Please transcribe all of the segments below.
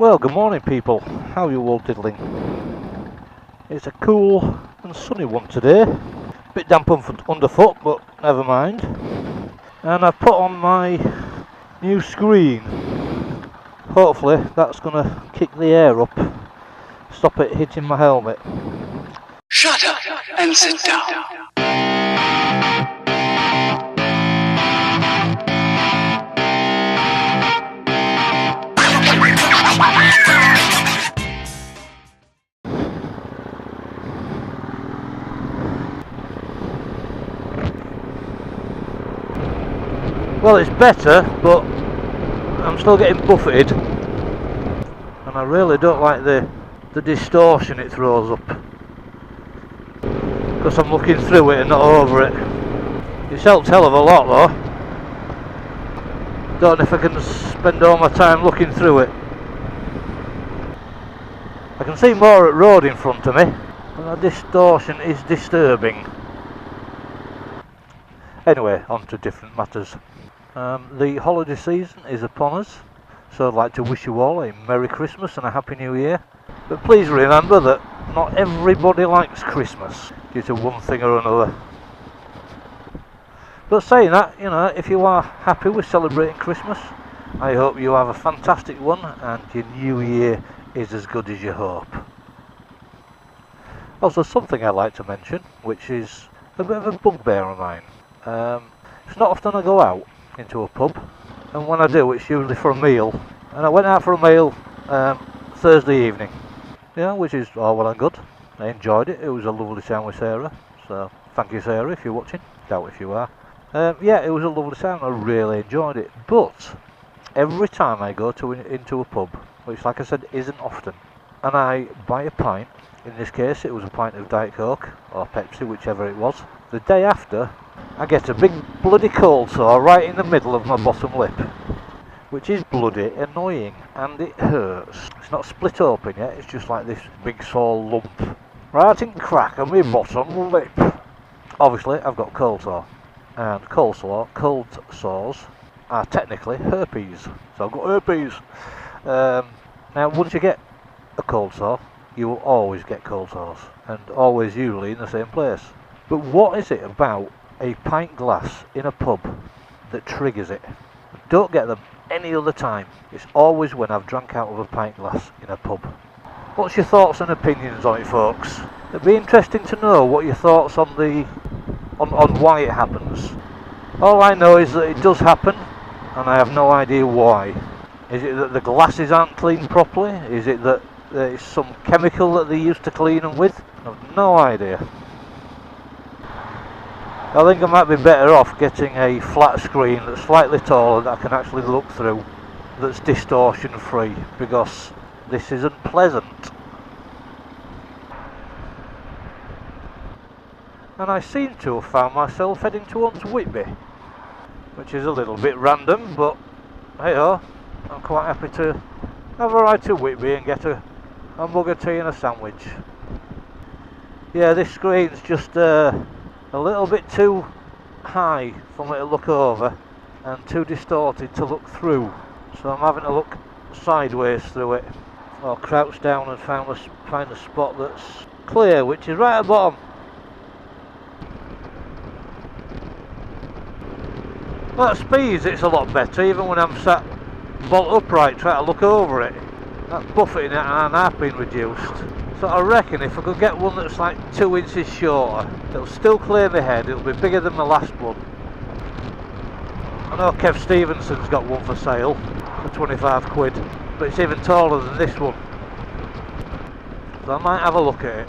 Well, good morning people, how are you all diddling? It's a cool and sunny one today, bit damp underfoot but never mind. And I've put on my new screen, hopefully that's going to kick the air up, stop it hitting my helmet. Shut up and sit down. Well, it's better, but I'm still getting buffeted, and I really don't like the distortion it throws up, because I'm looking through it and not over it. It's helped hell of a lot though. Don't know if I can spend all my time looking through it. I can see more at road in front of me, and the distortion is disturbing. Anyway, on to different matters. The holiday season is upon us, so I'd like to wish you all a Merry Christmas and a Happy New Year. But please remember that not everybody likes Christmas due to one thing or another. But saying that, you know, if you are happy with celebrating Christmas, I hope you have a fantastic one and your New Year is as good as you hope. Also, something I'd like to mention, which is a bit of a bugbear of mine. It's not often I go out into a pub, and when I do it's usually for a meal, and I went out for a meal Thursday evening, which is all well and good. I enjoyed it. It was a lovely time with Sarah, so thank you Sarah if you're watching, doubt if you are. It was a lovely time, I really enjoyed it, but every time I go into a pub, which like I said isn't often, and I buy a pint, in this case it was a pint of Diet Coke or Pepsi, whichever it was, the day after I get a big bloody cold sore right in the middle of my bottom lip, which is bloody annoying and it hurts. It's not split open yet, it's just like this big sore lump right in the crack of my bottom lip. Obviously I've got cold sore, and cold sores are technically herpes, so I've got herpes. Now once you get a cold sore, you will always get cold sores, and always usually in the same place. But what is it about a pint glass in a pub that triggers it? Don't get them any other time. It's always when I've drank out of a pint glass in a pub. What's your thoughts and opinions on it, folks? It'd be interesting to know what your thoughts on why it happens. All I know is that it does happen, and I have no idea why. Is it that the glasses aren't cleaned properly? Is it that there is some chemical that they used to clean them with? I've no idea. I think I might be better off getting a flat screen that's slightly taller that I can actually look through, that's distortion free, because this isn't pleasant. And I seem to have found myself heading towards Whitby, which is a little bit random, but hey ho, I'm quite happy to have a ride to Whitby and get a mug of tea and a sandwich. Yeah, this screen's just a little bit too high for me to look over and too distorted to look through, so I'm having to look sideways through it, or crouch down and find a spot that's clear, which is right at the bottom. Well, at speeds it's a lot better, even when I'm sat bolt upright trying to look over it. That buffeting and half been reduced. So I reckon if I could get one that's like 2 inches shorter, it'll still clear my head, it'll be bigger than my last one. I know Kev Stevenson's got one for sale for 25 quid, but it's even taller than this one. So I might have a look at it.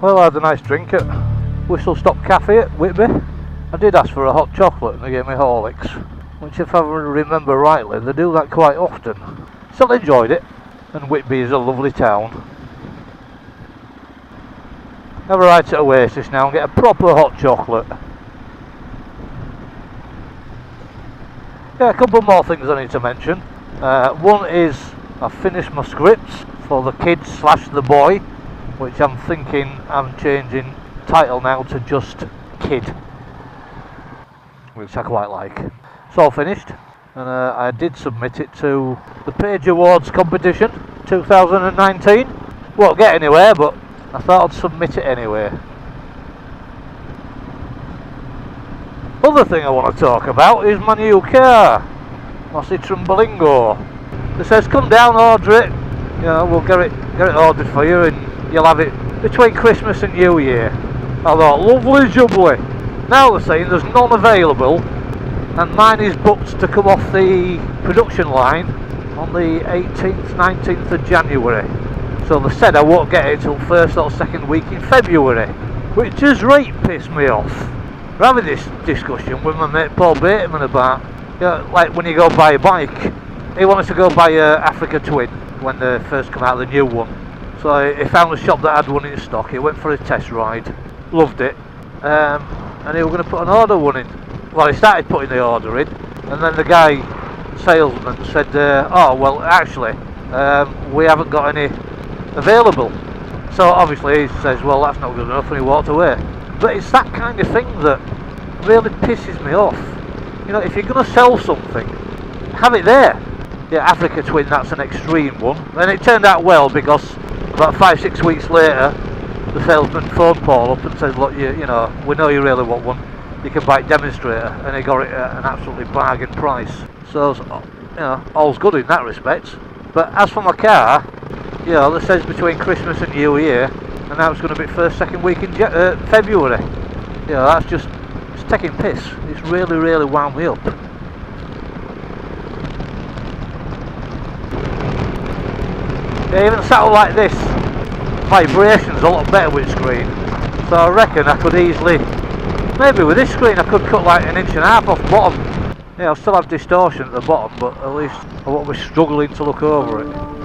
Well, I had a nice drink at Whistle Stop Cafe at Whitby. I did ask for a hot chocolate and they gave me Horlicks, which if I remember rightly, they do that quite often. Still enjoyed it, and Whitby is a lovely town. Have a ride to Oasis now and get a proper hot chocolate. Yeah, a couple more things I need to mention. One is I've finished my scripts for the kids / the boy, which I'm thinking I'm changing title now to just Kid, which I quite like. It's all finished, and I did submit it to the Page Awards competition 2019. Won't get anywhere, but I thought I'd submit it anyway. Other thing I want to talk about is my new car, my Citroen Berlingo. It says come down, order it. You know, we'll get it ordered for you, and you'll have it between Christmas and New Year. I thought, lovely jubbly. Now they're saying there's none available, and mine is booked to come off the production line on the 18th, 19th of January. So they said I won't get it till first or second week in February, which has right pissed me off. We're having this discussion with my mate Paul Bateman about, you know, like when you go buy a bike, he wanted to go buy a Africa Twin when they first come out, the new one. So he found a shop that had one in stock. He went for a test ride, loved it, and he was going to put an order one in. Well, he started putting the order in, and then the guy, salesman, said, oh well, actually we haven't got any available. So obviously he says, well, that's not good enough, and he walked away. But it's that kind of thing that really pisses me off. You know, if you're going to sell something, have it there. Yeah, Africa Twin, that's an extreme one. And it turned out well, because about 5-6 weeks later, the salesman phoned Paul up and says, look, you know, we know you really want one. You can buy a demonstrator, and he got it at an absolutely bargain price. So, you know, all's good in that respect. But as for my car, you know, that says between Christmas and New Year, and now it's going to be first, second week in February. You know, that's just, it's taking piss. It's really, really wound me up. Yeah, even settle like this, vibration's a lot better with screen. So I reckon I could easily, maybe with this screen I could cut like 1.5 inches off bottom. Yeah, I'll still have distortion at the bottom, but at least I won't be struggling to look over it.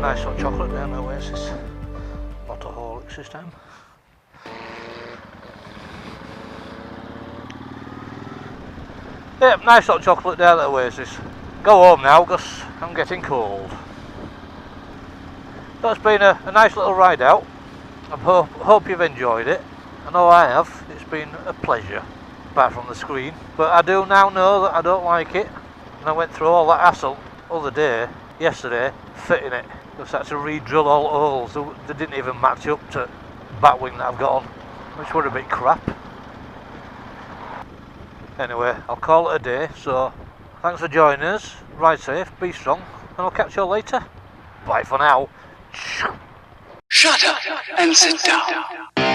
Nice hot chocolate down Oasis. Lot of Horlicks this time. Yep, nice hot chocolate down at Oasis. Go home now because I'm getting cold. So it's been a nice little ride out. I hope you've enjoyed it. I know I have. It's been a pleasure, apart from the screen. But I do now know that I don't like it. And I went through all that hassle yesterday, fitting it. Just had to re-drill all the holes. They didn't even match up to Batwing that I've got on, which were a bit crap. Anyway, I'll call it a day, so thanks for joining us. Ride safe, be strong, and I'll catch you all later. Bye for now. Shut up and sit down.